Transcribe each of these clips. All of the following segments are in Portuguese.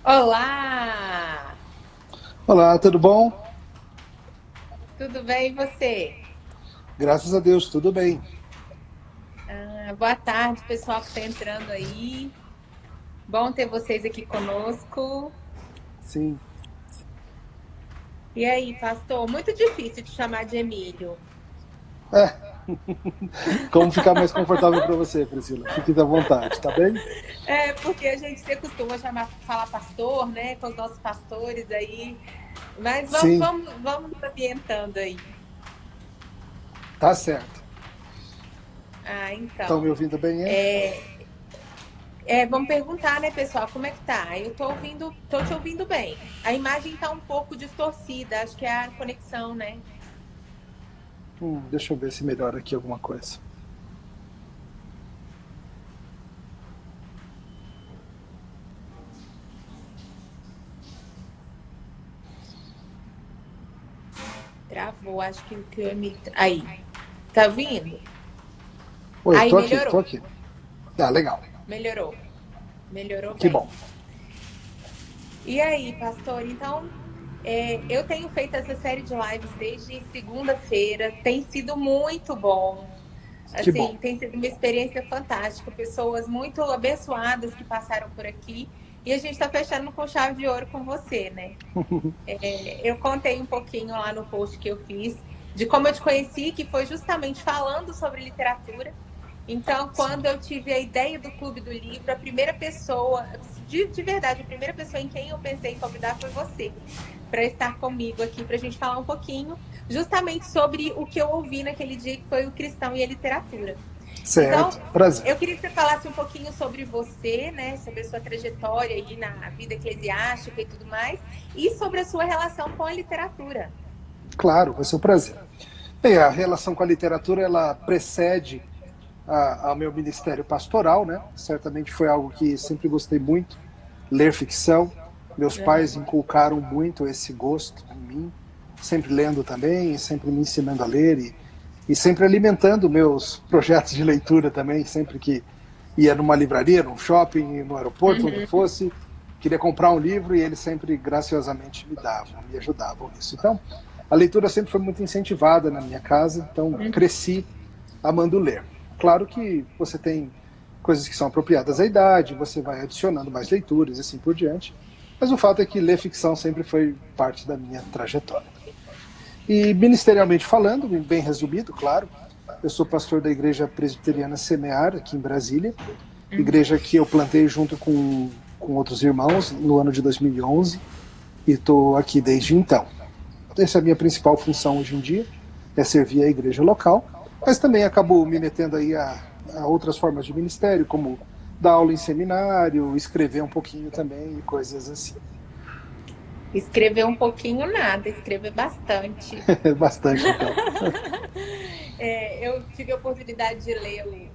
Olá! Olá, tudo bom? Tudo bem e você? Graças a Deus, tudo bem. Boa tarde, pessoal que está entrando aí. Bom ter vocês aqui conosco. Sim. E aí, pastor? Muito difícil te chamar de Emílio. É, como ficar mais confortável para você, Priscila? Fique à vontade, tá bem? É, porque a gente se costuma falar pastor, né? Com os nossos pastores aí. Mas vamos, Sim, vamos, vamos nos ambientando aí. tá certo. Estão Então. me ouvindo bem, hein? Vamos perguntar, né, pessoal, como é que tá? Eu tô te ouvindo bem. A imagem tá um pouco distorcida, acho que é a conexão, né? Deixa eu ver se melhora aqui alguma coisa. Travou, acho que eu me. Aí. Tá vindo? Oi, Aí tô aqui, tô melhorou. aqui. Ah, legal. Melhorou. Melhorou Que bem. bom. E aí, pastor? Então, eu tenho feito essa série de lives desde segunda-feira. Tem sido muito bom. Que bom. Assim, tem sido uma experiência fantástica. Pessoas muito abençoadas que passaram por aqui. E a gente está fechando com chave de ouro com você, né? Eu contei um pouquinho lá no post que eu fiz de como eu te conheci, que foi justamente falando sobre literatura. Então, Sim. quando eu tive a ideia do Clube do Livro, a primeira pessoa, de verdade, a primeira pessoa em quem eu pensei em convidar foi você, para estar comigo aqui, para a gente falar um pouquinho justamente sobre o que eu ouvi naquele dia, que foi o cristão e a literatura. Certo, Então, prazer. eu queria que você falasse um pouquinho sobre você, né, sobre a sua trajetória aí na vida eclesiástica e tudo mais, e sobre a sua relação com a literatura. Claro, vai ser um prazer. Bem, a relação com a literatura, ela precede ao meu ministério pastoral, né? Certamente foi algo que sempre gostei muito, ler ficção. Meus pais Uhum. inculcaram muito esse gosto em mim, sempre lendo também, sempre me ensinando a ler e sempre alimentando meus projetos de leitura também, sempre que ia numa livraria, num shopping, no aeroporto, onde Uhum. fosse, queria comprar um livro e eles sempre graciosamente me davam, me ajudavam nisso. Então, a leitura sempre foi muito incentivada na minha casa, então cresci amando ler. Claro que você tem coisas que são apropriadas à idade, você vai adicionando mais leituras e assim por diante, mas o fato é que ler ficção sempre foi parte da minha trajetória. E ministerialmente falando, bem resumido, claro, eu sou pastor da Igreja Presbiteriana Semear, aqui em Brasília, igreja que eu plantei junto com outros irmãos no ano de 2011 e estou aqui desde então. Essa é a minha principal função hoje em dia, é servir a igreja local, mas também acabo me metendo aí a outras formas de ministério, como dar aula em seminário, escrever um pouquinho também e coisas assim. Escrever um pouquinho nada, escrever bastante. Bastante então. Eu tive a oportunidade de ler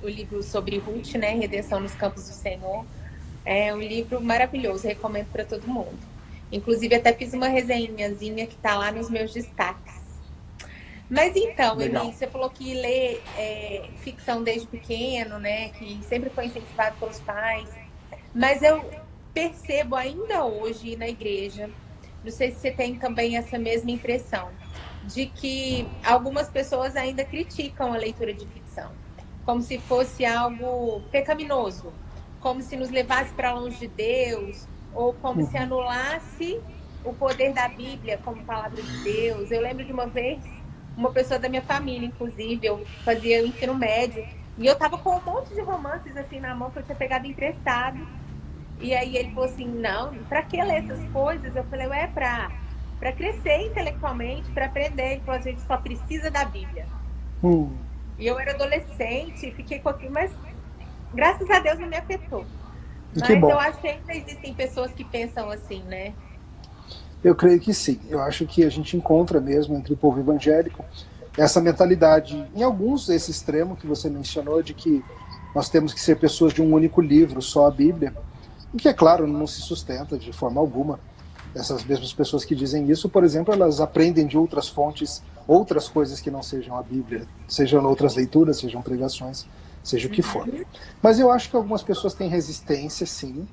o livro sobre Ruth, né? Redenção nos Campos do Senhor. É um livro maravilhoso, recomendo para todo mundo. Inclusive, até fiz uma resenhazinha que está lá nos meus destaques. Mas então, Emílio, Legal. você falou que lê ficção desde pequeno, né? Que sempre foi incentivado pelos pais. Mas eu percebo ainda hoje na igreja, não sei se você tem também essa mesma impressão, de que algumas pessoas ainda criticam a leitura de ficção, como se fosse algo pecaminoso, como se nos levasse para longe de Deus, ou como se Uhum. anulasse o poder da Bíblia como palavra de Deus. Eu lembro de uma vez, uma pessoa da minha família, inclusive, eu fazia o ensino médio, e eu tava com um monte de romances assim na mão que eu tinha pegado emprestado. E aí ele falou assim, não, para que ler essas coisas? Eu falei, para crescer intelectualmente, para aprender. Ele falou, a gente só precisa da Bíblia. Hum. E eu era adolescente, fiquei com aquilo, mas graças a Deus não me afetou. Que Mas eu bom. acho que ainda existem pessoas que pensam assim, né? Eu creio que sim. Eu acho que a gente encontra mesmo entre o povo evangélico essa mentalidade, em alguns desse extremo que você mencionou, de que nós temos que ser pessoas de um único livro, só a Bíblia, o que, é claro, não se sustenta de forma alguma. Essas mesmas pessoas que dizem isso, por exemplo, elas aprendem de outras fontes, outras coisas que não sejam a Bíblia, sejam outras leituras, sejam pregações, seja o que for. Mas eu acho que algumas pessoas têm resistência, sim,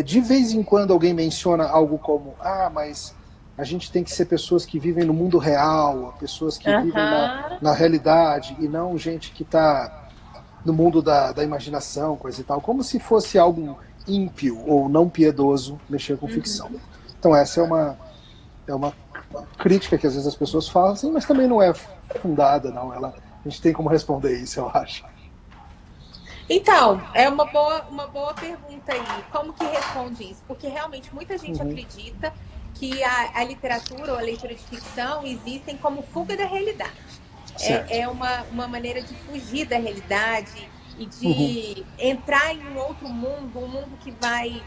De vez em quando alguém menciona algo como, mas a gente tem que ser pessoas que vivem no mundo real, pessoas que vivem na realidade, e não gente que está no mundo da imaginação, coisa e tal, como se fosse algo ímpio ou não piedoso mexer com ficção. Então essa é uma crítica que às vezes as pessoas fazem, mas também não é fundada, não. A gente tem como responder isso, eu acho. Então, é uma boa pergunta aí. Como que responde isso? Porque realmente muita gente acredita que a literatura ou a leitura de ficção existem como fuga da realidade. É uma maneira de fugir da realidade e de entrar em um outro mundo, um mundo que vai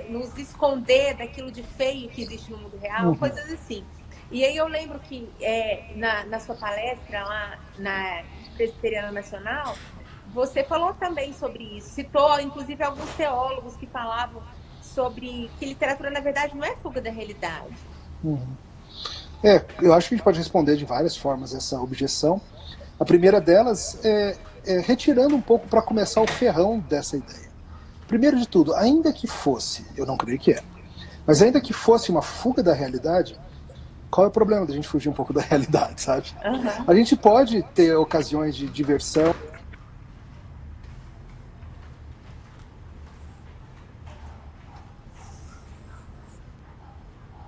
nos esconder daquilo de feio que existe no mundo real, coisas assim. E aí eu lembro que na sua palestra lá na Presbiteriana Nacional, você falou também sobre isso, citou inclusive alguns teólogos que falavam sobre que literatura, na verdade, não é fuga da realidade. Eu acho que a gente pode responder de várias formas essa objeção. A primeira delas é retirando um pouco para começar o ferrão dessa ideia. Primeiro de tudo, ainda que fosse, eu não creio que é, mas ainda que fosse uma fuga da realidade, qual é o problema da gente fugir um pouco da realidade, sabe? A gente pode ter ocasiões de diversão.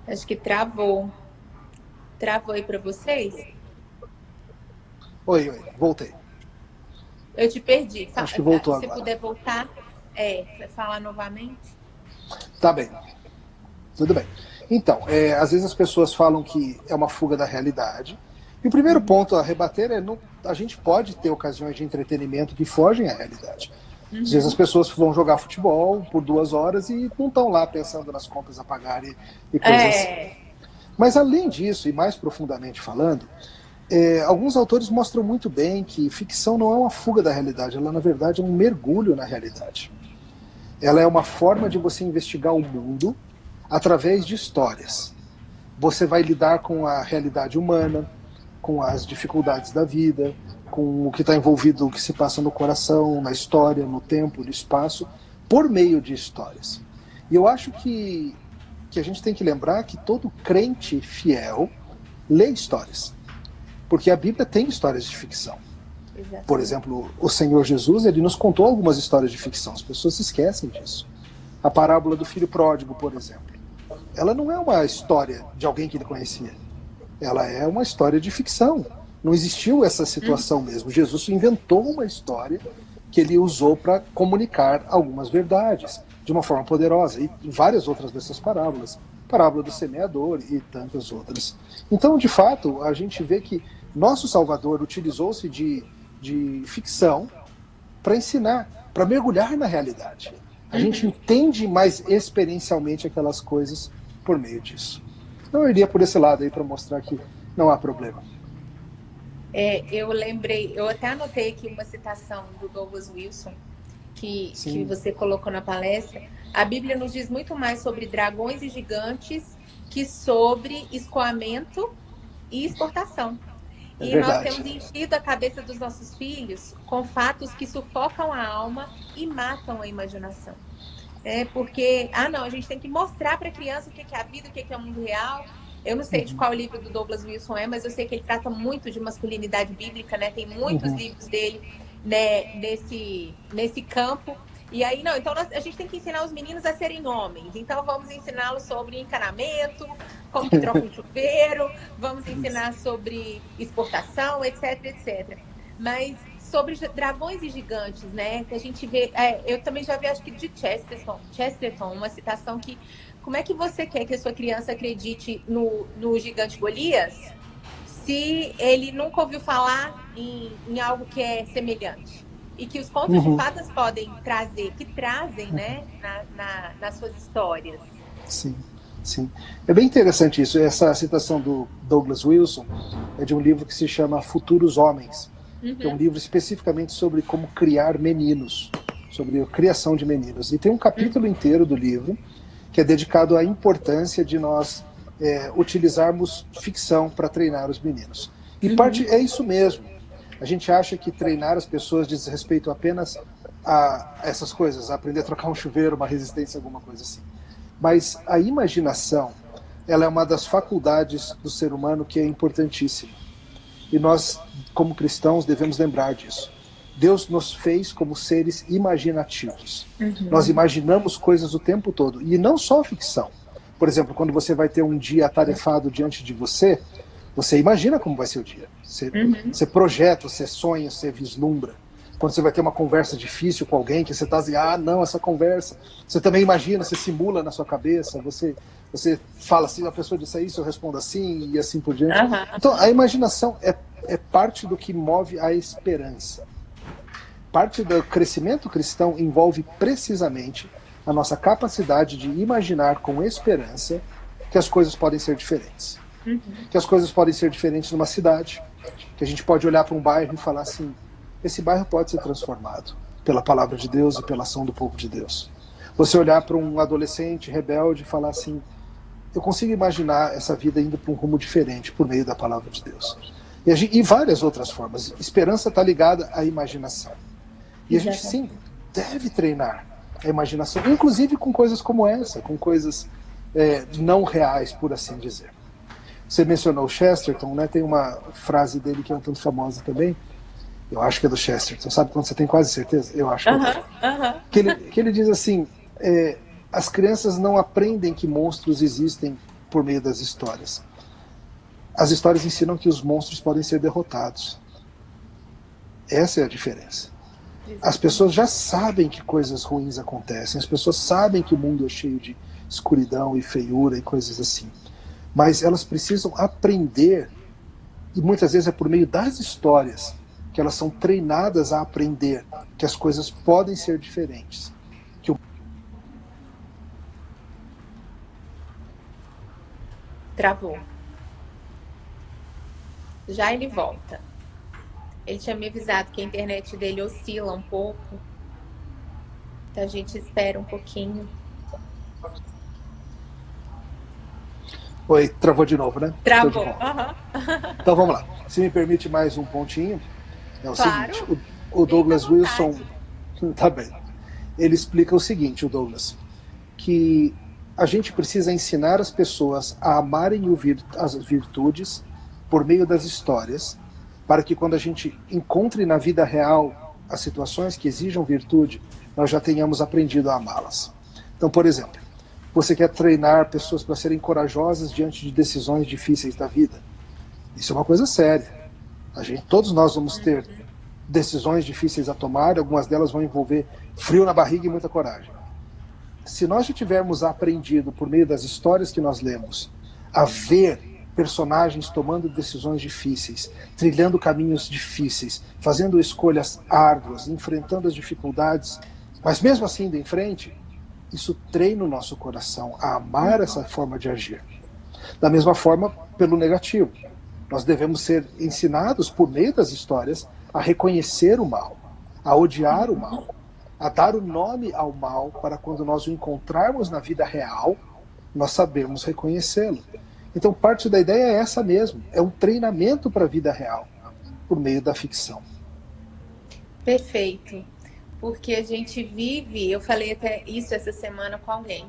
Acho que travou. Travou aí para vocês? Oi, voltei. Eu te perdi. Acho que voltou agora. Se puder voltar, falar novamente. Tá bem. Tudo bem. Então, às vezes as pessoas falam que é uma fuga da realidade. E o primeiro ponto a rebater a gente pode ter ocasiões de entretenimento que fogem à realidade. Às vezes as pessoas vão jogar futebol por 2 horas e não estão lá pensando nas contas a pagar e coisas assim. Mas além disso, e mais profundamente falando, alguns autores mostram muito bem que ficção não é uma fuga da realidade, ela na verdade é um mergulho na realidade. Ela é uma forma de você investigar o mundo através de histórias. Você vai lidar com a realidade humana, com as dificuldades da vida, com o que está envolvido, o que se passa no coração, na história, no tempo, no espaço, por meio de histórias. E eu acho que a gente tem que lembrar que todo crente fiel lê histórias. Porque a Bíblia tem histórias de ficção. Exatamente. Por exemplo, o Senhor Jesus, ele nos contou algumas histórias de ficção. As pessoas se esquecem disso. A parábola do filho pródigo, por exemplo. Ela não é uma história de alguém que ele conhecia. Ela é uma história de ficção. Não existiu essa situação mesmo. Jesus inventou uma história que ele usou para comunicar algumas verdades de uma forma poderosa. E várias outras dessas parábolas. Parábola do semeador e tantas outras. Então, de fato, a gente vê que nosso Salvador utilizou-se de ficção para ensinar, para mergulhar na realidade. A gente entende mais experiencialmente aquelas coisas por meio disso. Então eu iria por esse lado aí para mostrar que não há problema. Eu lembrei, eu até anotei aqui uma citação do Douglas Wilson que você colocou na palestra. A Bíblia nos diz muito mais sobre dragões e gigantes que sobre escoamento e exportação. E nós temos enchido a cabeça dos nossos filhos com fatos que sufocam a alma e matam a imaginação. Porque, a gente tem que mostrar para a criança o que é a vida, o que é o mundo real. Eu não sei de qual livro do Douglas Wilson mas eu sei que ele trata muito de masculinidade bíblica, né? Tem muitos livros dele, né, nesse campo. E aí, então a gente tem que ensinar os meninos a serem homens. Então vamos ensiná-los sobre encanamento, como que troca um chuveiro, vamos ensinar sobre exportação, etc, etc. Mas sobre dragões e gigantes, né? Que a gente vê. Eu também já vi, acho que de Chesterton, uma citação que. Como é que você quer que a sua criança acredite no gigante Golias se ele nunca ouviu falar em algo que é semelhante? E que os contos de fadas podem trazer, que trazem, né, nas suas histórias. Sim, sim. É bem interessante isso. Essa citação do Douglas Wilson é de um livro que se chama Futuros Homens. Que é um livro especificamente sobre como criar meninos, sobre a criação de meninos. E tem um capítulo inteiro do livro que é dedicado à importância de nós utilizarmos ficção para treinar os meninos. E parte é isso mesmo. A gente acha que treinar as pessoas diz respeito apenas a essas coisas, a aprender a trocar um chuveiro, uma resistência, alguma coisa assim. Mas a imaginação, ela é uma das faculdades do ser humano que é importantíssima. E nós, como cristãos, devemos lembrar disso. Deus nos fez como seres imaginativos. Nós imaginamos coisas o tempo todo. E não só ficção. Por exemplo, quando você vai ter um dia atarefado diante de você, você imagina como vai ser o dia. Você projeta, você sonha, você vislumbra. Quando você vai ter uma conversa difícil com alguém, que você está assim, não, essa conversa. Você também imagina, você simula na sua cabeça, você fala assim, a pessoa disse isso, eu respondo assim, e assim por diante. Então, a imaginação é parte do que move a esperança. Parte do crescimento cristão envolve precisamente a nossa capacidade de imaginar com esperança que as coisas podem ser diferentes. Que as coisas podem ser diferentes numa cidade, que a gente pode olhar para um bairro e falar assim, esse bairro pode ser transformado pela palavra de Deus e pela ação do povo de Deus. Você olhar para um adolescente rebelde e falar assim, eu consigo imaginar essa vida indo para um rumo diferente por meio da palavra de Deus. E várias outras formas. Esperança está ligada à imaginação. E a gente, sim, deve treinar a imaginação, inclusive com coisas como essa, com coisas não reais, por assim dizer. Você mencionou o Chesterton, né? Tem uma frase dele que é um tanto famosa também, eu acho que é do Chesterton, sabe quando você tem quase certeza? Eu acho que é. Que ele diz assim, as crianças não aprendem que monstros existem por meio das histórias. As histórias ensinam que os monstros podem ser derrotados. Essa é a diferença. As pessoas já sabem que coisas ruins acontecem, as pessoas sabem que o mundo é cheio de escuridão e feiura e coisas assim. Mas elas precisam aprender, e muitas vezes é por meio das histórias, que elas são treinadas a aprender que as coisas podem ser diferentes. Travou. Já ele volta. Ele tinha me avisado que a internet dele oscila um pouco. Então a gente espera um pouquinho. Oi, travou de novo, né? Travou. Então vamos lá. Se me permite mais um pontinho. É o seguinte, o Douglas Wilson, tá bem, ele explica o seguinte, o Douglas, que a gente precisa ensinar as pessoas a amarem as virtudes por meio das histórias, para que quando a gente encontre na vida real as situações que exijam virtude, nós já tenhamos aprendido a amá-las. Então, por exemplo, você quer treinar pessoas para serem corajosas diante de decisões difíceis da vida. Isso é uma coisa séria. Todos nós vamos ter decisões difíceis a tomar, algumas delas vão envolver frio na barriga e muita coragem. Se nós já tivermos aprendido, por meio das histórias que nós lemos, a ver personagens tomando decisões difíceis, trilhando caminhos difíceis, fazendo escolhas árduas, enfrentando as dificuldades, mas mesmo assim indo em frente, isso treina o nosso coração a amar essa forma de agir. Da mesma forma, pelo negativo. Nós devemos ser ensinados, por meio das histórias, a reconhecer o mal, a odiar o mal, a dar o nome ao mal, para quando nós o encontrarmos na vida real, nós sabemos reconhecê-lo. Então, parte da ideia é essa mesmo, é um treinamento para a vida real, por meio da ficção. Perfeito, porque a gente vive, eu falei até isso essa semana com alguém,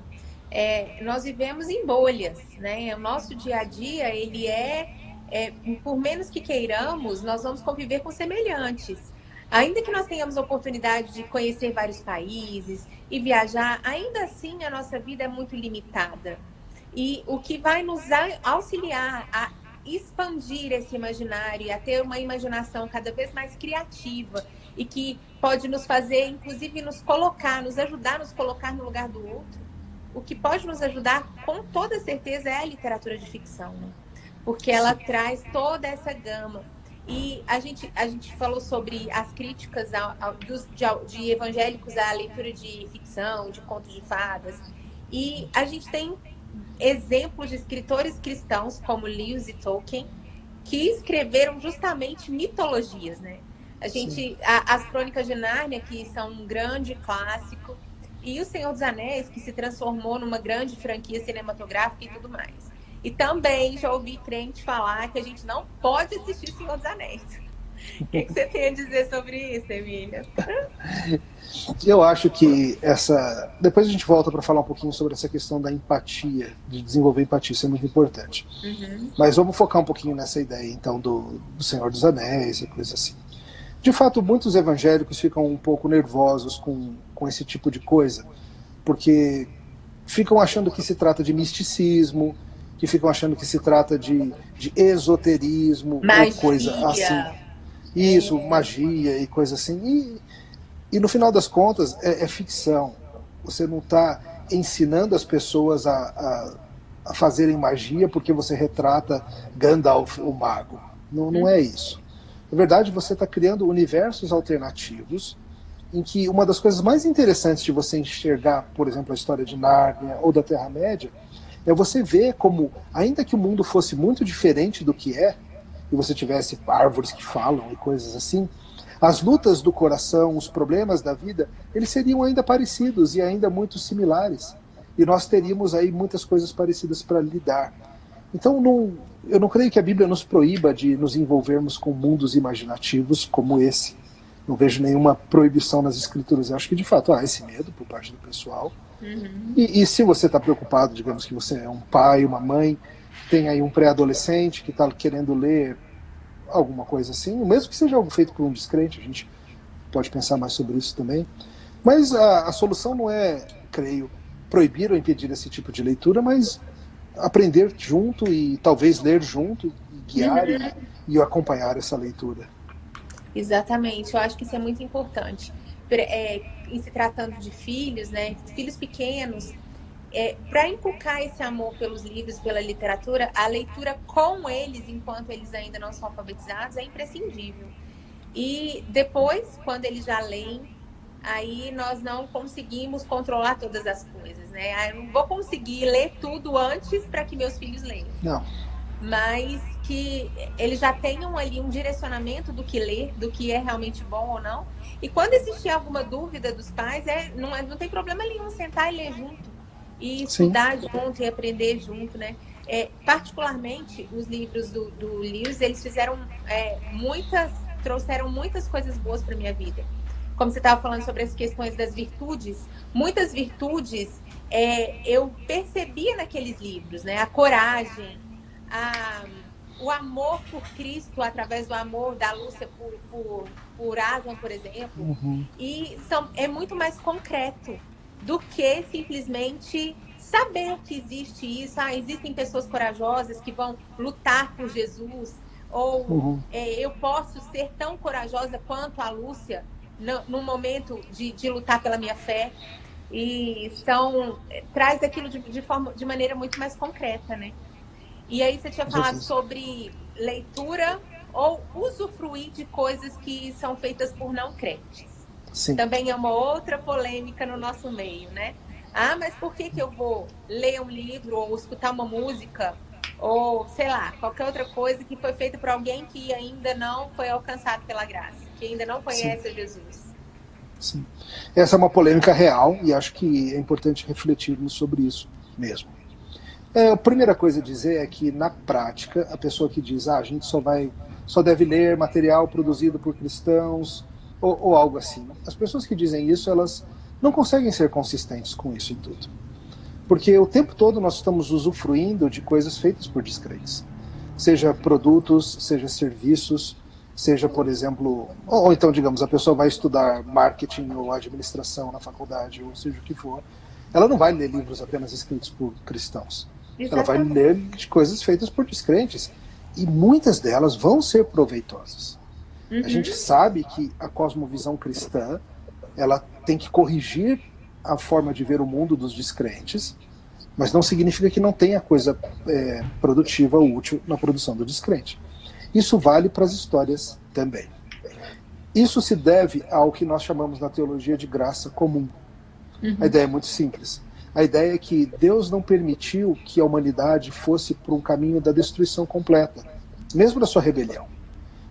nós vivemos em bolhas, né? O nosso dia a dia, ele por menos que queiramos, nós vamos conviver com semelhantes. Ainda que nós tenhamos a oportunidade de conhecer vários países e viajar, ainda assim a nossa vida é muito limitada. E o que vai nos auxiliar a expandir esse imaginário e a ter uma imaginação cada vez mais criativa e que pode nos fazer, inclusive, nos ajudar a nos colocar no lugar do outro, o que pode nos ajudar, com toda certeza, é a literatura de ficção, né? Porque ela traz toda essa gama. E a gente falou sobre as críticas de evangélicos à leitura de ficção, de contos de fadas. E a gente tem exemplos de escritores cristãos, como Lewis e Tolkien, que escreveram justamente mitologias, né? As Crônicas de Nárnia, que são um grande clássico, e O Senhor dos Anéis, que se transformou numa grande franquia cinematográfica e tudo mais. E também já ouvi crente falar que a gente não pode assistir O Senhor dos Anéis. O que você tem a dizer sobre isso, Emília? Eu acho que essa... Depois a gente volta para falar um pouquinho sobre essa questão da empatia, de desenvolver empatia, isso é muito importante. Mas vamos focar um pouquinho nessa ideia, então, do Senhor dos Anéis e coisa assim. De fato, muitos evangélicos ficam um pouco nervosos com esse tipo de coisa, porque ficam achando que se trata de misticismo, que ficam achando que se trata de esoterismo, magia. ou coisa assim. Isso, magia e coisa assim. E no final das contas, é ficção. Você não está ensinando as pessoas a fazerem magia porque você retrata Gandalf, o mago. Não é isso. Na verdade, você está criando universos alternativos em que uma das coisas mais interessantes de você enxergar, por exemplo, a história de Nárnia ou da Terra-média, é você ver como, ainda que o mundo fosse muito diferente do que é, e você tivesse árvores que falam e coisas assim, as lutas do coração, os problemas da vida, eles seriam ainda parecidos e ainda muito similares. E nós teríamos aí muitas coisas parecidas para lidar. Então, eu não creio que a Bíblia nos proíba de nos envolvermos com mundos imaginativos como esse. Não vejo nenhuma proibição nas Escrituras. Eu acho que, de fato, há esse medo por parte do pessoal. E se você está preocupado, digamos que você é um pai, uma mãe, tem aí um pré-adolescente que está querendo ler alguma coisa assim, mesmo que seja algo feito por um descrente, a gente pode pensar mais sobre isso também. Mas a solução não é, creio, proibir ou impedir esse tipo de leitura, mas aprender junto e talvez ler junto, e guiar e acompanhar essa leitura. Exatamente, eu acho que isso é muito importante. Em se tratando de filhos, né, filhos pequenos, para inculcar esse amor pelos livros, pela literatura, a leitura com eles, enquanto eles ainda não são alfabetizados, é imprescindível. E depois, quando eles já leem, aí nós não conseguimos controlar todas as coisas, né? Eu não vou conseguir ler tudo antes para que meus filhos leiam. Não. Mas que eles já tenham ali um direcionamento do que ler, do que é realmente bom ou não. E quando existir alguma dúvida dos pais, não tem problema nenhum sentar e ler junto. E estudar junto e aprender junto, né? Particularmente, os livros do Lewis, eles fizeram trouxeram muitas coisas boas para minha vida. Como você estava falando sobre as questões das virtudes, muitas virtudes eu percebia naqueles livros, né? A coragem, o amor por Cristo através do amor da Lúcia por Aslan, por exemplo. E é muito mais concreto do que simplesmente saber que existe isso. Existem pessoas corajosas que vão lutar por Jesus, ou eu posso ser tão corajosa quanto a Lúcia no momento de lutar pela minha fé. E traz aquilo de maneira muito mais concreta, né? E aí você tinha falado sobre leitura ou usufruir de coisas que são feitas por não crentes. Sim. Também é uma outra polêmica no nosso meio, né? Mas por que eu vou ler um livro ou escutar uma música ou, sei lá, qualquer outra coisa que foi feita por alguém que ainda não foi alcançado pela graça, que ainda não conhece a Jesus? Sim. Essa é uma polêmica real e acho que é importante refletirmos sobre isso mesmo. A primeira coisa a dizer é que, na prática, a pessoa que diz a gente só deve ler material produzido por cristãos ou algo assim. As pessoas que dizem isso, elas não conseguem ser consistentes com isso em tudo. Porque o tempo todo nós estamos usufruindo de coisas feitas por descrentes. Seja produtos, seja serviços, seja, por exemplo... Ou então, digamos, a pessoa vai estudar marketing ou administração na faculdade, ou seja o que for. Ela não vai ler livros apenas escritos por cristãos. Exatamente. Ela vai ler de coisas feitas por descrentes. E muitas delas vão ser proveitosas. A gente sabe que a cosmovisão cristã, ela tem que corrigir a forma de ver o mundo dos descrentes, mas não significa que não tenha coisa produtiva ou útil na produção do descrente. Isso vale para as histórias também. Isso se deve ao que nós chamamos na teologia de graça comum. A ideia é muito simples. A ideia é que Deus não permitiu que a humanidade fosse por um caminho da destruição completa, mesmo na sua rebelião.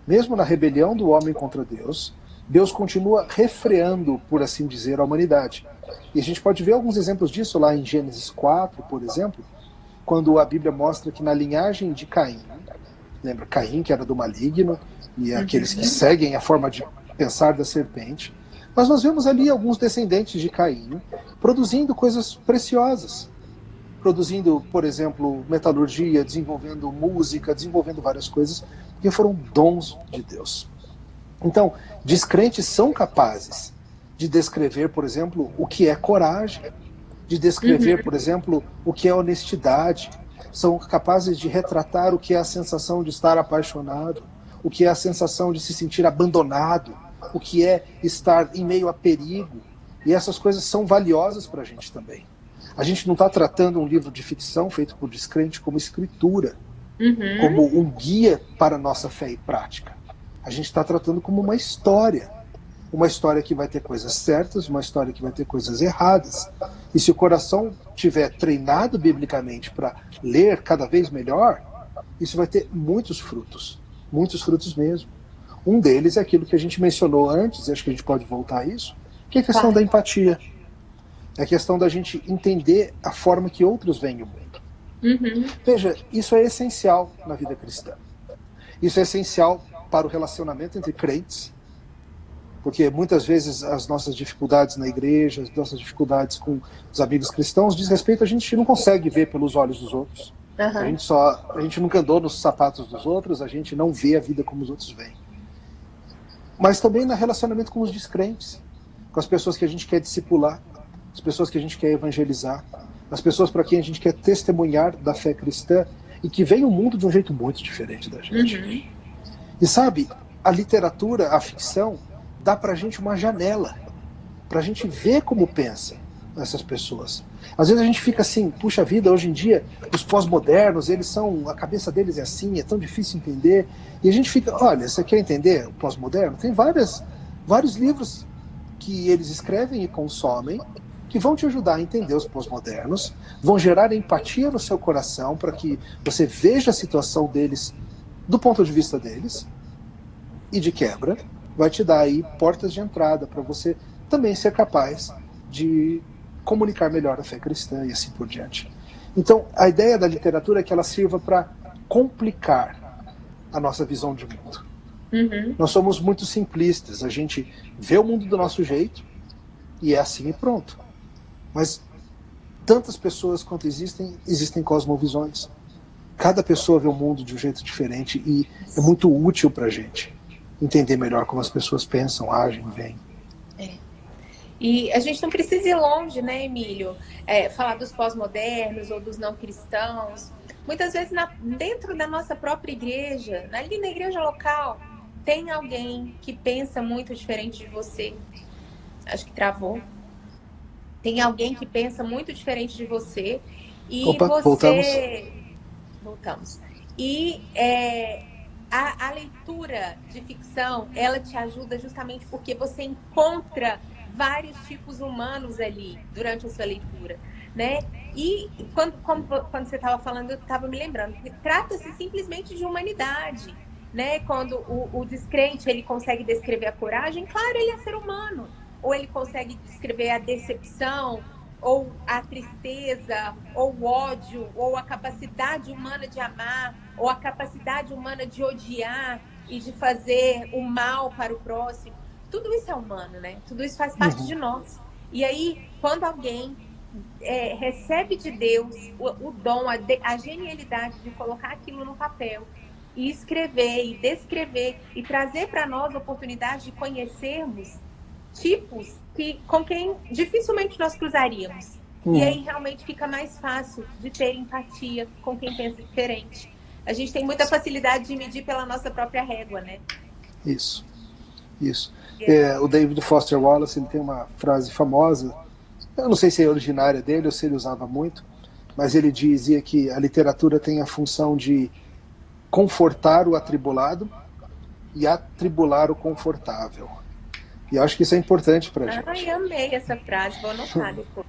Mesmo na rebelião do homem contra Deus, Deus continua refreando, por assim dizer, a humanidade. E a gente pode ver alguns exemplos disso lá em Gênesis 4, por exemplo, quando a Bíblia mostra que na linhagem de Caim, Lembra, Caim, que era do maligno, e aqueles que seguem a forma de pensar da serpente. Mas nós vemos ali alguns descendentes de Caim produzindo coisas preciosas. Produzindo, por exemplo, metalurgia, desenvolvendo música, desenvolvendo várias coisas, que foram dons de Deus. Então, descrentes são capazes de descrever, por exemplo, o que é coragem, de descrever, por exemplo, o que é honestidade, são capazes de retratar o que é a sensação de estar apaixonado, o que é a sensação de se sentir abandonado, o que é estar em meio a perigo. E essas coisas são valiosas para a gente também. A gente não está tratando um livro de ficção feito por descrente como escritura, como um guia para a nossa fé e prática. A gente está tratando como uma história que vai ter coisas certas, uma história que vai ter coisas erradas. E se o coração tiver treinado biblicamente para ler cada vez melhor, isso vai ter muitos frutos mesmo. Um deles é aquilo que a gente mencionou antes, e acho que a gente pode voltar a isso, que é a questão da empatia. É a questão da gente entender a forma que outros veem o mundo. Veja, isso é essencial na vida cristã. Isso é essencial para o relacionamento entre crentes, porque muitas vezes as nossas dificuldades na igreja, as nossas dificuldades com os amigos cristãos, diz respeito a gente não consegue ver pelos olhos dos outros. A gente nunca andou nos sapatos dos outros, a gente não vê a vida como os outros veem. Mas também no relacionamento com os descrentes, com as pessoas que a gente quer discipular, as pessoas que a gente quer evangelizar, as pessoas para quem a gente quer testemunhar da fé cristã e que veem o mundo de um jeito muito diferente da gente. E sabe, a literatura, a ficção, dá pra gente uma janela, pra gente ver como pensam essas pessoas. Às vezes a gente fica assim, puxa vida, hoje em dia, os pós-modernos, a cabeça deles é assim, é tão difícil entender. E a gente fica, olha, você quer entender o pós-moderno? Tem vários livros que eles escrevem e consomem, que vão te ajudar a entender os pós-modernos, vão gerar empatia no seu coração para que você veja a situação deles do ponto de vista deles, e de quebra, vai te dar aí portas de entrada para você também ser capaz de comunicar melhor a fé cristã e assim por diante. Então, a ideia da literatura é que ela sirva para complicar a nossa visão de mundo. Nós somos muito simplistas, a gente vê o mundo do nosso jeito e é assim e pronto. Mas tantas pessoas quanto existem cosmovisões. Cada pessoa vê o mundo de um jeito diferente e é muito útil para a gente entender melhor como as pessoas pensam, agem, veem. E a gente não precisa ir longe, né, Emílio? Falar dos pós-modernos ou dos não cristãos. Muitas vezes dentro da nossa própria igreja, ali na igreja local, tem alguém que pensa muito diferente de você. Acho que travou. Tem alguém que pensa muito diferente de você. E Opa, você... Voltamos. E a leitura de ficção, ela te ajuda justamente porque você encontra vários tipos humanos ali durante a sua leitura, né? E quando você estava falando, eu estava me lembrando que trata-se simplesmente de humanidade, né? Quando o descrente ele consegue descrever a coragem, claro, ele é ser humano, ou ele consegue descrever a decepção, ou a tristeza, ou o ódio, ou a capacidade humana de amar, ou a capacidade humana de odiar e de fazer o mal para o próximo. Tudo isso é humano, né? Tudo isso faz parte de nós. E aí, quando alguém recebe de Deus o dom, a genialidade de colocar aquilo no papel e escrever e descrever e trazer para nós a oportunidade de conhecermos tipos com quem dificilmente nós cruzaríamos. E aí realmente fica mais fácil de ter empatia com quem pensa diferente. A gente tem muita facilidade de medir pela nossa própria régua, né? Isso. O David Foster Wallace, ele tem uma frase famosa, eu não sei se é originária dele ou se ele usava muito, mas ele dizia que a literatura tem a função de confortar o atribulado e atribular o confortável. E eu acho que isso é importante pra gente. Ai, amei essa frase, vou anotar depois.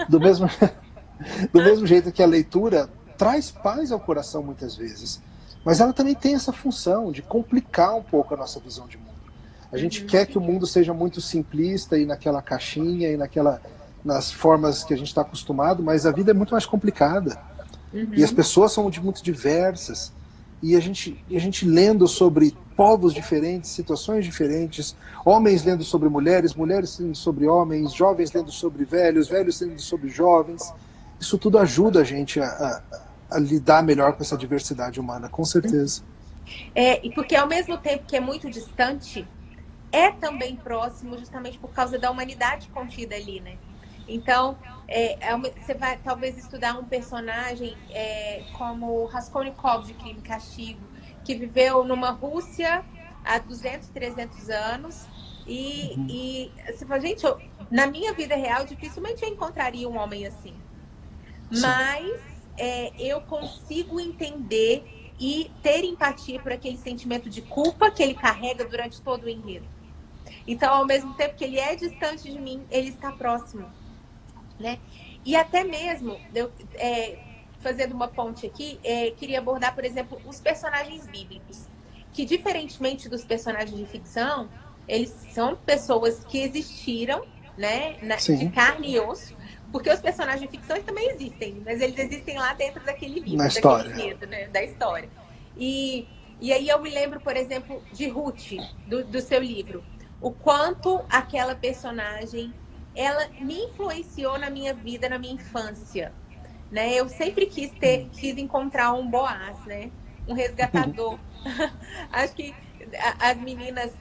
Do mesmo jeito que a leitura traz paz ao coração muitas vezes, mas ela também tem essa função de complicar um pouco a nossa visão de mundo. A gente quer que o mundo seja muito simplista e naquela caixinha e nas formas que a gente está acostumado, mas a vida é muito mais complicada. E as pessoas são muito diversas. e a gente lendo sobre povos diferentes, situações diferentes, homens lendo sobre mulheres, mulheres lendo sobre homens, jovens lendo sobre velhos, velhos lendo sobre jovens. Isso tudo ajuda a gente a lidar melhor com essa diversidade humana, com certeza. E porque ao mesmo tempo que é muito distante, é também próximo justamente por causa da humanidade contida ali, né? Então, você vai talvez estudar um personagem como Raskolnikov de Crime e Castigo, que viveu numa Rússia há 200, 300 anos, e você fala, gente, na minha vida real, dificilmente eu encontraria um homem assim. Sim. Mas eu consigo entender e ter empatia por aquele sentimento de culpa que ele carrega durante todo o enredo. Então, ao mesmo tempo que ele é distante de mim, ele está próximo, né? E até mesmo, fazendo uma ponte aqui, queria abordar, por exemplo, os personagens bíblicos, que diferentemente dos personagens de ficção, eles são pessoas que existiram, né, de carne e osso, porque os personagens de ficção também existem, mas eles existem lá dentro daquele livro, na história, daquele enredo, né, da história. E aí eu me lembro, por exemplo, de Ruth, do seu livro, o quanto aquela personagem, ela me influenciou na minha vida, na minha infância, né? Eu sempre quis encontrar um Boaz, né? Um resgatador. Acho que as meninas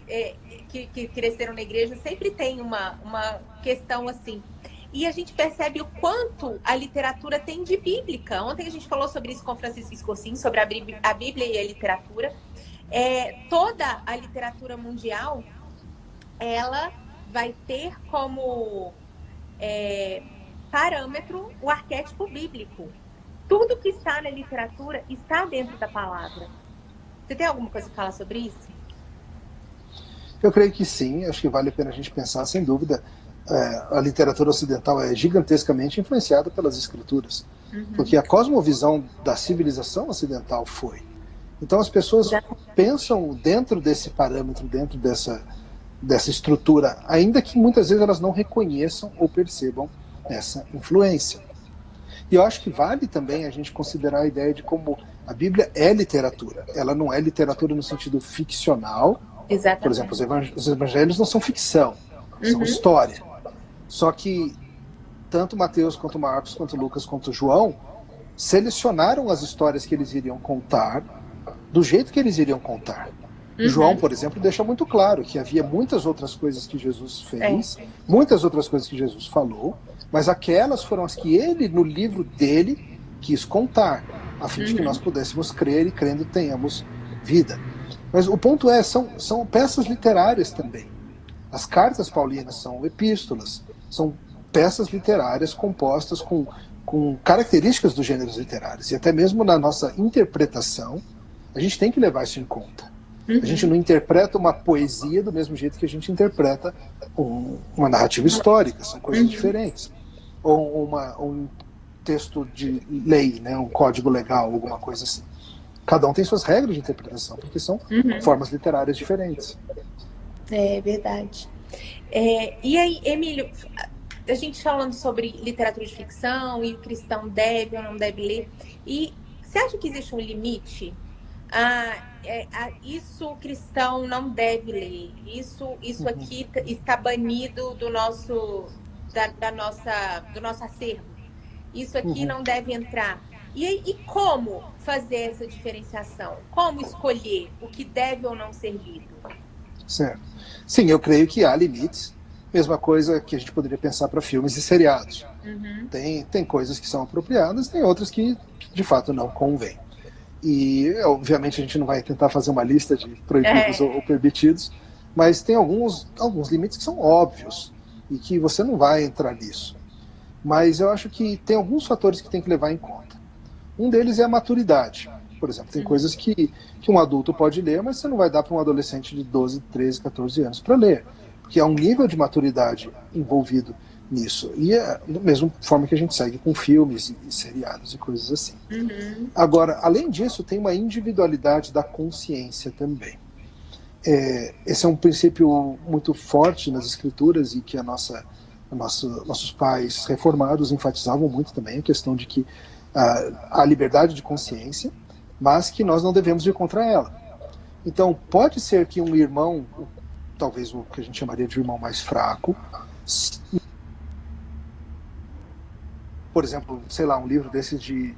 que cresceram na igreja sempre têm uma questão assim. E a gente percebe o quanto a literatura tem de bíblica. Ontem a gente falou sobre isso com Francisco Escorcin, sobre a Bíblia e a literatura. Toda a literatura mundial, ela vai ter como parâmetro o arquétipo bíblico. Tudo que está na literatura está dentro da palavra. Você tem alguma coisa para falar sobre isso? Eu creio que sim, acho que vale a pena a gente pensar, sem dúvida. A literatura ocidental é gigantescamente influenciada pelas escrituras, porque a cosmovisão da civilização ocidental foi. Então as pessoas pensam dentro desse parâmetro, dentro dessa estrutura, ainda que muitas vezes elas não reconheçam ou percebam essa influência. E eu acho que vale também a gente considerar a ideia de como a Bíblia é literatura. Ela não é literatura no sentido ficcional. Exatamente. Por exemplo, os evangelhos não são ficção, são história. Só que tanto Mateus, quanto Marcos, quanto Lucas, quanto João selecionaram as histórias que eles iriam contar do jeito que eles iriam contar. João, por exemplo, deixa muito claro que havia muitas outras coisas que Jesus fez, muitas outras coisas que Jesus falou, mas aquelas foram as que ele, no livro dele, quis contar, a fim de que nós pudéssemos crer e, crendo, tenhamos vida. Mas o ponto são peças literárias também. As cartas paulinas são epístolas, são peças literárias compostas com características dos gêneros literários. E até mesmo na nossa interpretação, a gente tem que levar isso em conta. A gente não interpreta uma poesia do mesmo jeito que a gente interpreta uma narrativa histórica, são coisas diferentes. Ou um texto de lei, né, um código legal, alguma coisa assim. Cada um tem suas regras de interpretação, porque são formas literárias diferentes. É verdade. E aí, Emílio, a gente falando sobre literatura de ficção e o cristão deve ou não deve ler, e você acha que existe um limite? Isso o cristão não deve ler, isso aqui está banido do nosso acervo, isso aqui não deve entrar. E como fazer essa diferenciação? Como escolher o que deve ou não ser lido? Certo. Sim, eu creio que há limites. Mesma coisa que a gente poderia pensar para filmes e seriados. Tem coisas que são apropriadas, tem outras que de fato não convêm. E, obviamente, a gente não vai tentar fazer uma lista de proibidos ou permitidos, mas tem alguns limites que são óbvios e que você não vai entrar nisso. Mas eu acho que tem alguns fatores que tem que levar em conta. Um deles é a maturidade. Por exemplo, tem coisas que um adulto pode ler, mas você não vai dar para um adolescente de 12, 13, 14 anos para ler, porque há um nível de maturidade envolvido nisso. E é da mesma forma que a gente segue com filmes e seriados e coisas assim. Agora, além disso, tem uma individualidade da consciência também. Esse é um princípio muito forte nas escrituras e que nossos pais reformados enfatizavam muito também, a questão de que a liberdade de consciência mas que nós não devemos ir contra ela. Então, pode ser que um irmão, talvez o que a gente chamaria de irmão mais fraco, por exemplo, sei lá, um livro desses de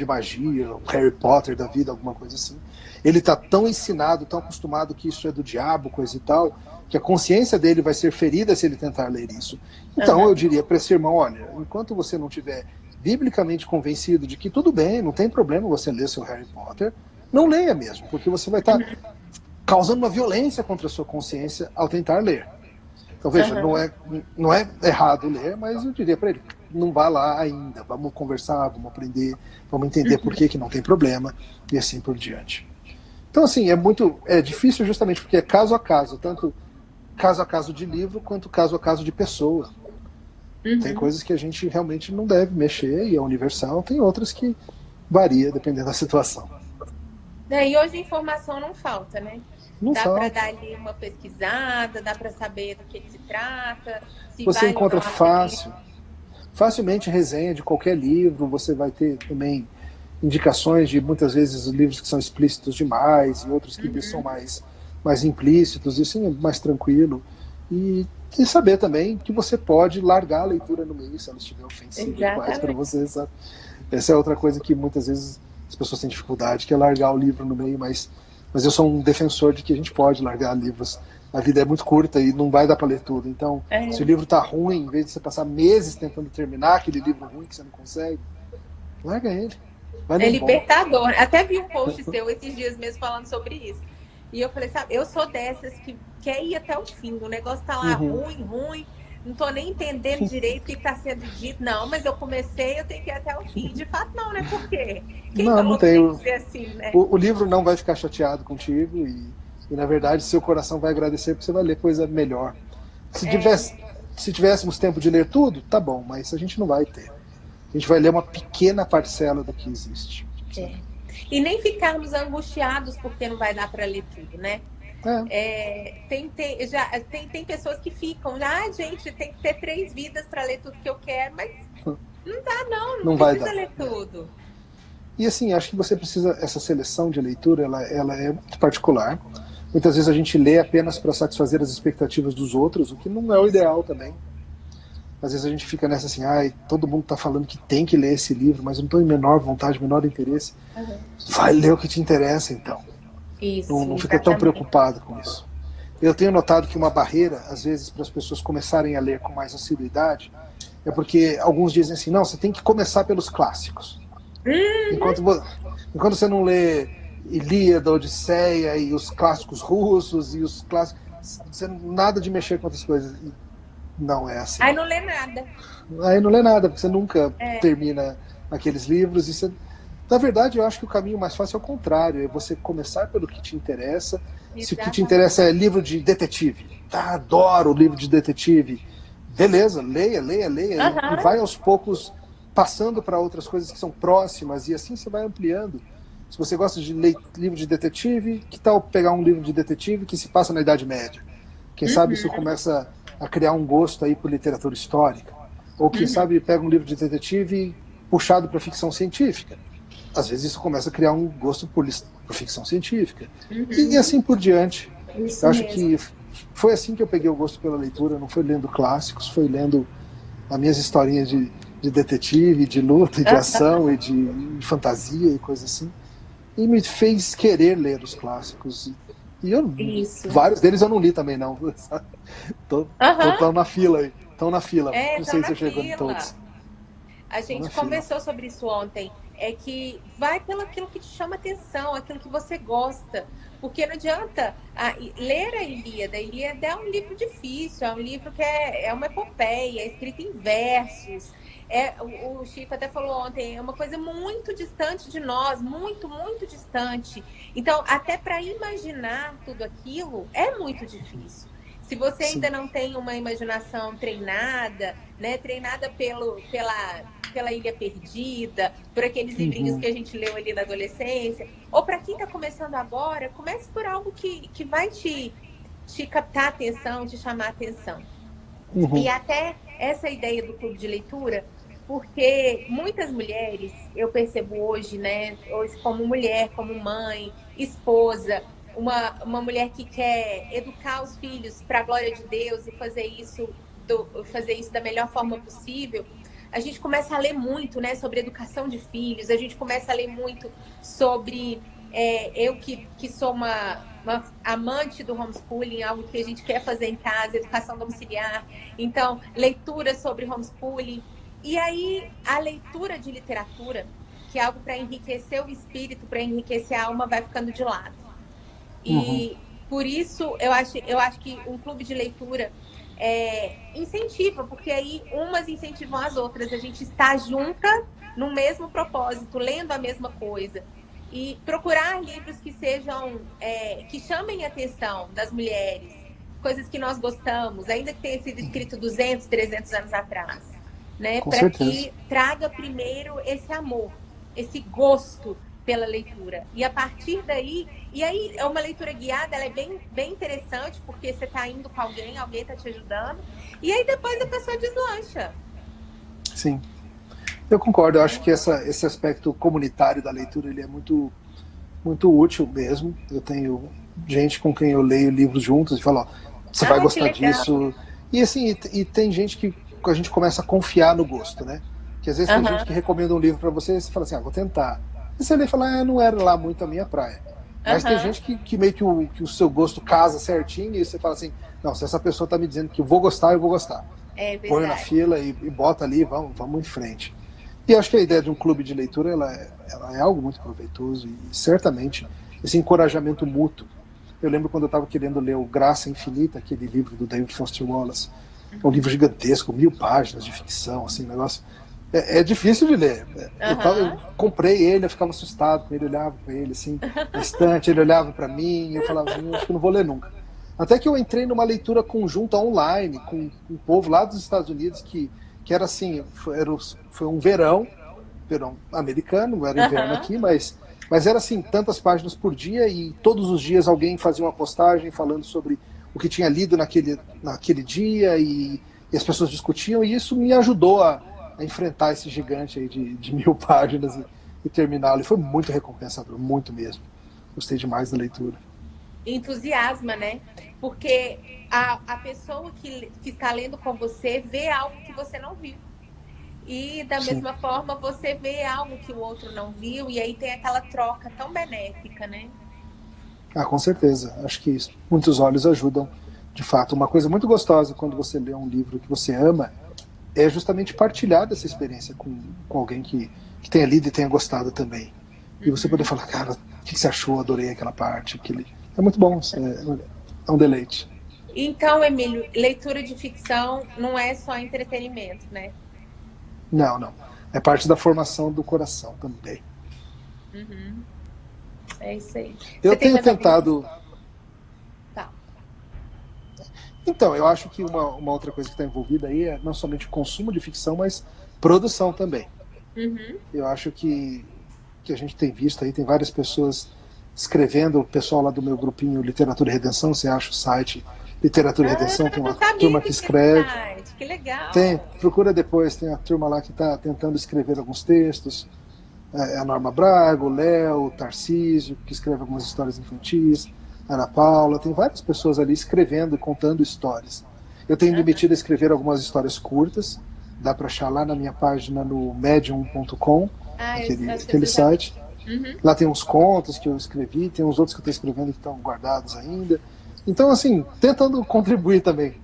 magia, Harry Potter da vida, alguma coisa assim, ele está tão ensinado, tão acostumado que isso é do diabo, coisa e tal, que a consciência dele vai ser ferida se ele tentar ler isso. Então eu diria para esse irmão, olha, enquanto você não tiver biblicamente convencido de que tudo bem, não tem problema você ler seu Harry Potter, não leia mesmo, porque você vai estar causando uma violência contra a sua consciência ao tentar ler. Então veja, não é errado ler, mas eu diria para ele, não vá lá ainda, vamos conversar, vamos aprender, vamos entender por que não tem problema, e assim por diante. Então assim, é difícil justamente porque é caso a caso, tanto caso a caso de livro, quanto caso a caso de pessoa. Tem coisas que a gente realmente não deve mexer, e é universal, tem outras que varia dependendo da situação. E hoje a informação não falta, né? Não dá falta. para dar ali uma pesquisada, dá para saber do que se trata. Se você vale encontra ou facilmente resenha de qualquer livro, você vai ter também indicações de muitas vezes livros que são explícitos demais e outros que são mais implícitos, e assim é mais tranquilo. E saber também que você pode largar a leitura no meio se ela estiver ofensiva demais para você, sabe? Essa é outra coisa que muitas vezes as pessoas têm dificuldade, que é largar o livro no meio, mas eu sou um defensor de que a gente pode largar livros. A vida é muito curta e não vai dar para ler tudo. Então, se o livro está ruim, em vez de você passar meses tentando terminar aquele livro ruim que você não consegue, larga ele. É libertador. Até vi um post seu esses dias mesmo falando sobre isso. E eu falei, sabe, eu sou dessas que quer ir até o fim. O negócio tá lá ruim, não tô nem entendendo direito o que está sendo dito. Não, mas eu comecei, eu tenho que ir até o fim. De fato, não, né? Por quê? Quem não tem. Ser assim, né? O livro não vai ficar chateado contigo e, na verdade, seu coração vai agradecer porque você vai ler coisa melhor. Se tivéssemos tempo de ler tudo, tá bom, mas a gente não vai ter. A gente vai ler uma pequena parcela do que existe. E nem ficarmos angustiados porque não vai dar para ler tudo, né? Tem pessoas que ficam, gente, tem que ter 3 vidas para ler tudo que eu quero, mas não dá, não precisa ler tudo. E assim, acho que você precisa, essa seleção de leitura, ela é muito particular. Muitas vezes a gente lê apenas para satisfazer as expectativas dos outros, o que não é o ideal também. Às vezes a gente fica nessa assim, todo mundo está falando que tem que ler esse livro, mas eu não estou em menor vontade, menor interesse. Vai ler o que te interessa, então. Isso, não fica tão preocupado com isso. Eu tenho notado que uma barreira, às vezes, para as pessoas começarem a ler com mais assiduidade, é porque alguns dizem assim, não, você tem que começar pelos clássicos. Enquanto você não lê Ilíada, Odisseia e os clássicos russos e os clássicos, você nada de mexer com outras coisas. Não é assim. Aí não lê nada. Porque você nunca termina aqueles livros. E você... Na verdade, eu acho que o caminho mais fácil é o contrário. É você começar pelo que te interessa. Exatamente. Se o que te interessa é livro de detetive. Adoro livro de detetive. Beleza, leia. E vai aos poucos passando para outras coisas que são próximas. E assim você vai ampliando. Se você gosta de ler livro de detetive, que tal pegar um livro de detetive que se passa na Idade Média? Quem sabe isso começa a criar um gosto aí por literatura histórica. Ou quem sabe pega um livro de detetive puxado para ficção científica. Às vezes isso começa a criar um gosto por ficção científica. E assim por diante. Eu acho que foi assim que eu peguei o gosto pela leitura. Não foi lendo clássicos, foi lendo as minhas historinhas de detetive, de luta, de ação e de fantasia e coisas assim. E me fez querer ler os clássicos. E vários deles eu não li também, não. Estão na fila aí. Estão na fila. Não sei se eu chego em todos. A gente conversou sobre isso ontem. É que vai pelo aquilo que te chama atenção, aquilo que você gosta. Porque não adianta ler a Ilíada. A Ilíada é um livro difícil, é um livro que é uma epopeia, é escrito em versos. O Chico até falou ontem, é uma coisa muito distante de nós, muito, muito distante. Então, até para imaginar tudo aquilo, é muito difícil. Se você ainda não tem uma imaginação treinada, né, treinada pela Ilha Perdida, por aqueles livrinhos que a gente leu ali na adolescência, ou para quem está começando agora, comece por algo que vai te captar a atenção, te chamar a atenção. E até essa ideia do clube de leitura, porque muitas mulheres, eu percebo hoje, né, hoje como mulher, como mãe, esposa, uma mulher que quer educar os filhos para a glória de Deus e fazer isso da melhor forma possível, a gente começa a ler muito, né, sobre educação de filhos, a gente começa a ler muito sobre... eu que sou uma amante do homeschooling, algo que a gente quer fazer em casa, educação domiciliar, então, leitura sobre homeschooling. E aí, a leitura de literatura, que é algo para enriquecer o espírito, para enriquecer a alma, vai ficando de lado. E por isso, eu acho que um clube de leitura incentiva, porque aí umas incentivam as outras. A gente está junta no mesmo propósito, lendo a mesma coisa. E procurar livros que sejam, que chamem a atenção das mulheres, coisas que nós gostamos, ainda que tenha sido escrito 200, 300 anos atrás, né? Para que traga primeiro esse amor, esse gosto pela leitura. E a partir daí, e aí é uma leitura guiada, ela é bem interessante, porque você está indo com alguém está te ajudando, e aí depois a pessoa deslancha. Sim. Eu concordo, eu acho que esse aspecto comunitário da leitura ele é muito, muito útil mesmo. Eu tenho gente com quem eu leio livros juntos e falo, ó, você vai gostar disso. E assim, e tem gente que a gente começa a confiar no gosto, né? Que às vezes tem gente que recomenda um livro para você e você fala assim, vou tentar. E você lê e fala, não era lá muito a minha praia. Mas tem gente que meio que o seu gosto casa certinho e você fala assim, não, se essa pessoa tá me dizendo que eu vou gostar, eu vou gostar. Põe na fila e bota ali, vamos em frente. E acho que a ideia de um clube de leitura ela é algo muito proveitoso e certamente esse encorajamento mútuo. Eu lembro quando eu estava querendo ler o Graça Infinita, aquele livro do David Foster Wallace. É um livro gigantesco, 1000 páginas de ficção, assim, negócio. É difícil de ler. Eu comprei ele, eu ficava assustado com ele, olhava para ele assim, na estante, ele olhava para mim, e eu falava, acho que eu não vou ler nunca. Até que eu entrei numa leitura conjunta online com um povo lá dos Estados Unidos que era assim, foi um verão americano, não era inverno aqui, mas era assim, tantas páginas por dia e todos os dias alguém fazia uma postagem falando sobre o que tinha lido naquele dia e as pessoas discutiam e isso me ajudou a enfrentar esse gigante aí de 1000 páginas e terminá-lo. E foi muito recompensador, muito mesmo. Gostei demais da leitura. Entusiasma, né? Porque a pessoa que está lendo com você vê algo que você não viu. E da mesma forma você vê algo que o outro não viu e aí tem aquela troca tão benéfica, né? Com certeza. Acho que muitos olhos ajudam, de fato. Uma coisa muito gostosa quando você lê um livro que você ama é justamente partilhar dessa experiência com alguém que tenha lido e tenha gostado também. E você poder falar, cara, o que você achou? Adorei aquela parte. É muito bom, é um deleite. Então, Emílio, leitura de ficção não é só entretenimento, né? Não. É parte da formação do coração também. É isso aí. Eu tenho tentado... Tá. Então, eu acho que uma outra coisa que está envolvida aí é não somente o consumo de ficção, mas produção também. Eu acho que a gente tem visto aí, tem várias pessoas escrevendo, o pessoal lá do meu grupinho Literatura e Redenção, você acha o site Literatura e Redenção, tem uma turma que escreve. Que legal. Procura depois, tem a turma lá que está tentando escrever alguns textos, a Norma Braga, o Léo, o Tarcísio, que escreve algumas histórias infantis, a Ana Paula, tem várias pessoas ali escrevendo e contando histórias. Eu tenho me metido a escrever algumas histórias curtas, dá para achar lá na minha página no medium.com, aquele site. Lá tem uns contos que eu escrevi, tem uns outros que eu estou escrevendo que estão guardados ainda. Então, assim, tentando contribuir também.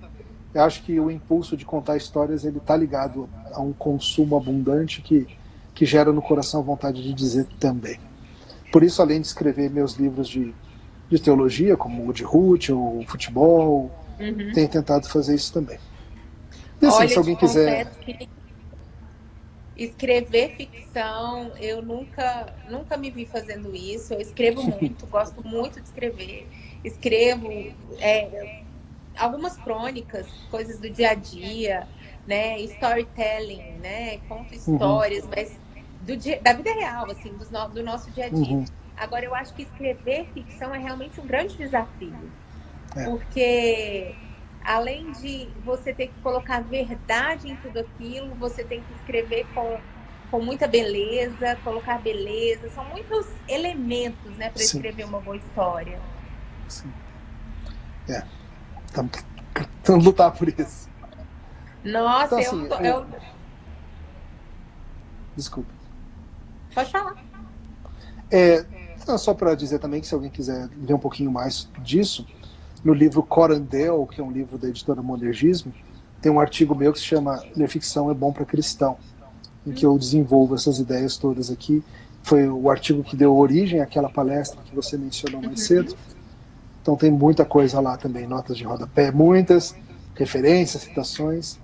Eu acho que o impulso de contar histórias ele está ligado a um consumo abundante que gera no coração vontade de dizer também. Por isso, além de escrever meus livros de teologia, como o de Ruth, ou futebol, tenho tentado fazer isso também. E assim, olha, se alguém quiser... Que escrever ficção, eu nunca me vi fazendo isso. Eu escrevo muito, gosto muito de escrever. Escrevo algumas crônicas, coisas do dia a dia, né? Storytelling, né? Conto histórias, mas da vida real, assim, do nosso dia a dia. Agora, eu acho que escrever ficção é realmente um grande desafio. Porque além de você ter que colocar verdade em tudo aquilo, você tem que escrever com muita beleza, colocar beleza. São muitos elementos, né, para escrever uma boa história. Sim. Tentando lutar por isso. Nossa, então, assim, Desculpa. Pode falar. Só para dizer também que se alguém quiser ver um pouquinho mais disso, no livro Corandel, que é um livro da editora Monergismo, tem um artigo meu que se chama Ler Ficção é Bom para Cristão, em que eu desenvolvo essas ideias todas aqui. Foi o artigo que deu origem àquela palestra que você mencionou mais cedo. Então tem muita coisa lá também, notas de rodapé, muitas referências, citações.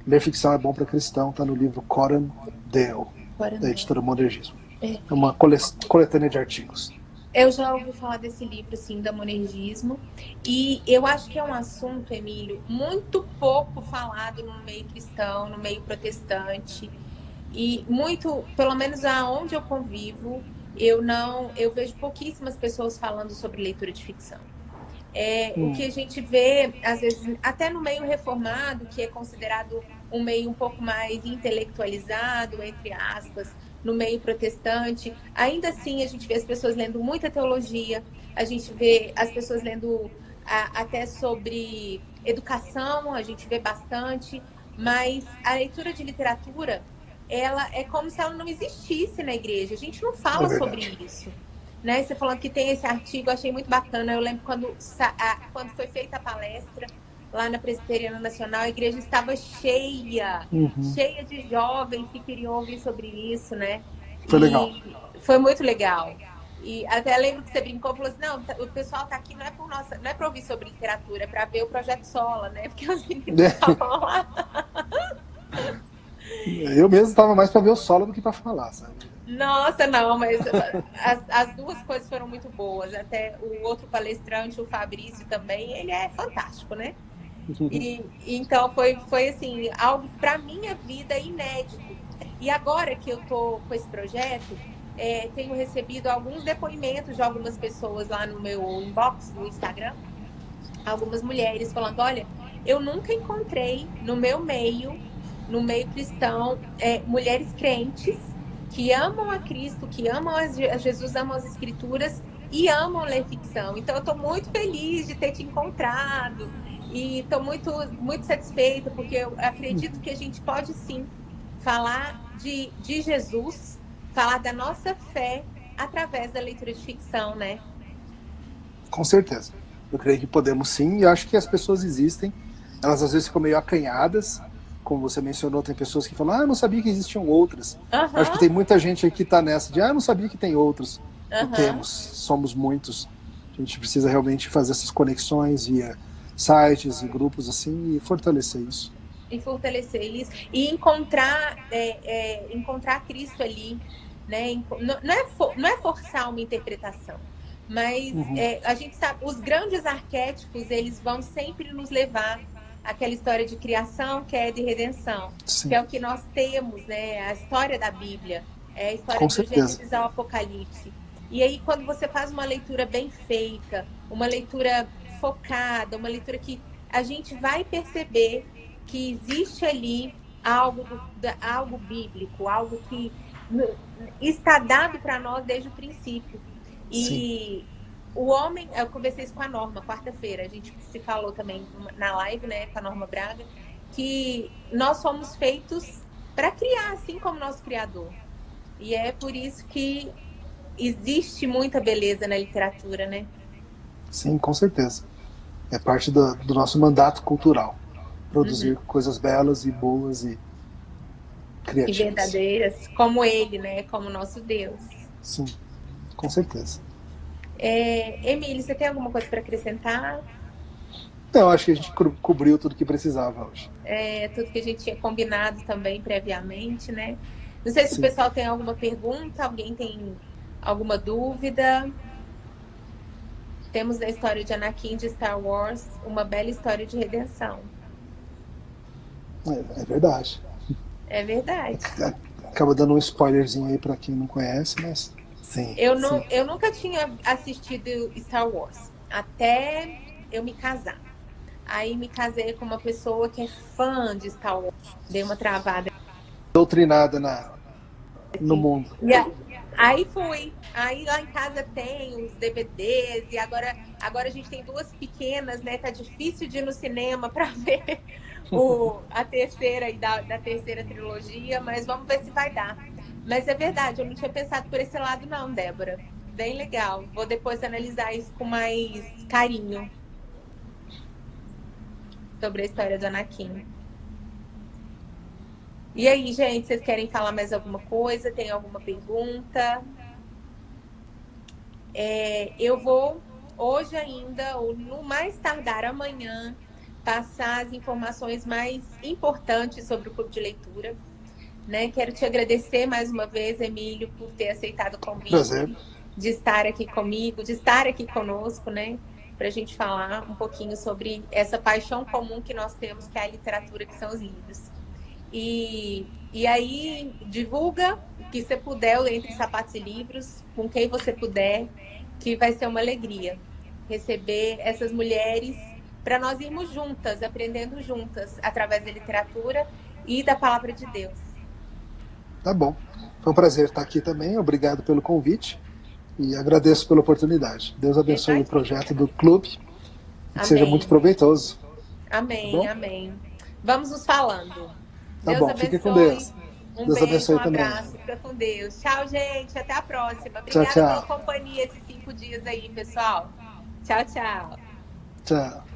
Ler Ficção é Bom para Cristão, está no livro Corandel, da editora Monergismo. É uma coletânea de artigos. Eu já ouvi falar desse livro, sim, da Monergismo, e eu acho que é um assunto, Emílio, muito pouco falado no meio cristão, no meio protestante, e muito, pelo menos aonde eu convivo, eu vejo pouquíssimas pessoas falando sobre leitura de ficção. O que a gente vê, às vezes, até no meio reformado, que é considerado um meio um pouco mais intelectualizado, entre aspas, no meio protestante, ainda assim a gente vê as pessoas lendo muita teologia, a gente vê as pessoas lendo até sobre educação, a gente vê bastante, mas a leitura de literatura, ela é como se ela não existisse na igreja, a gente não fala sobre isso. Né? Você falando que tem esse artigo, eu achei muito bacana. Eu lembro quando foi feita a palestra lá na Presbiteriana Nacional, a igreja estava cheia de jovens que queriam ouvir sobre isso, né? Foi legal. Foi muito legal. E até lembro que você brincou, falou assim, não, o pessoal tá aqui não é para ouvir sobre literatura, é para ver o Projeto Sola, né? Porque os meninos estavam lá. Eu mesmo estava mais para ver o solo do que para falar, sabe? Nossa, não, mas as duas coisas foram muito boas. Até o outro palestrante, o Fabrício também, ele é fantástico, né? E então foi assim, algo para minha vida inédito. E agora que eu tô com esse projeto, tenho recebido alguns depoimentos de algumas pessoas lá no meu inbox do Instagram, algumas mulheres falando, olha, eu nunca encontrei no meio cristão, mulheres crentes que amam a Cristo, que amam a Jesus, amam as Escrituras e amam ler ficção. Então, eu estou muito feliz de ter te encontrado e estou muito, muito satisfeita, porque eu acredito que a gente pode, sim, falar de Jesus, falar da nossa fé através da leitura de ficção, né? Com certeza. Eu creio que podemos, sim, e acho que as pessoas existem. Elas, às vezes, ficam meio acanhadas. Como você mencionou, tem pessoas que falam, eu não sabia que existiam outras. Acho que tem muita gente aí que está nessa de, eu não sabia que tem outros. Temos, somos muitos. A gente precisa realmente fazer essas conexões via sites e grupos assim e fortalecer isso. E encontrar Cristo ali, né? Não é forçar uma interpretação, mas a gente sabe, os grandes arquétipos, eles vão sempre nos levar aquela história de criação, queda e redenção, sim, que é o que nós temos, né? A história da Bíblia, é a história do Gênesis ao Apocalipse. E aí, quando você faz uma leitura bem feita, uma leitura focada, uma leitura que a gente vai perceber que existe ali algo bíblico, algo que está dado para nós desde o princípio. E sim, o homem, eu conversei isso com a Norma, quarta-feira, a gente se falou também na live, né, com a Norma Braga, que nós somos feitos para criar, assim como nosso Criador. E é por isso que existe muita beleza na literatura, né? Sim, com certeza. É parte do nosso mandato cultural. Produzir coisas belas e boas e criativas. E verdadeiras, como ele, né? Como nosso Deus. Sim, com certeza. Emílio, você tem alguma coisa para acrescentar? Não, acho que a gente cobriu tudo que precisava hoje. Tudo que a gente tinha combinado também previamente, né? Não sei se sim, o pessoal tem alguma pergunta, alguém tem alguma dúvida. Temos na história de Anakin de Star Wars uma bela história de redenção. É verdade. É verdade. Acaba dando um spoilerzinho aí para quem não conhece, mas sim. Eu nunca tinha assistido Star Wars até eu me casar. Aí me casei com uma pessoa que é fã de Star Wars. Dei uma travada. Doutrinada no mundo. Aí fui. Aí lá em casa tem os DVDs e agora a gente tem duas pequenas, né? Tá difícil de ir no cinema para ver a terceira e da terceira trilogia, mas vamos ver se vai dar. Mas é verdade, eu não tinha pensado por esse lado não, Débora. Bem legal. Vou depois analisar isso com mais carinho. Sobre a história do Anakin. E aí, gente, vocês querem falar mais alguma coisa? Tem alguma pergunta? Eu vou, hoje ainda, ou no mais tardar amanhã, passar as informações mais importantes sobre o Clube de Leitura. Né? Quero te agradecer mais uma vez, Emílio, por ter aceitado o convite. Prazer. De estar aqui comigo, de estar aqui conosco, né? Para a gente falar um pouquinho sobre essa paixão comum que nós temos, que é a literatura, que são os livros. E aí, divulga o que você puder, o Entre Sapatos e Livros, com quem você puder, que vai ser uma alegria receber essas mulheres para nós irmos juntas, aprendendo juntas, através da literatura e da palavra de Deus. Tá bom. Foi um prazer estar aqui também. Obrigado pelo convite e agradeço pela oportunidade. Deus abençoe o projeto do clube e que seja muito proveitoso. Amém, tá, amém. Vamos nos falando. Tá Deus bom, abençoe. fique com Deus. Um Deus beijo, abençoe um abraço. também. Fica com Deus. Tchau, gente. Até a próxima. Obrigada tchau, tchau. pela companhia esses 5 dias aí, pessoal. Tchau, tchau. Tchau.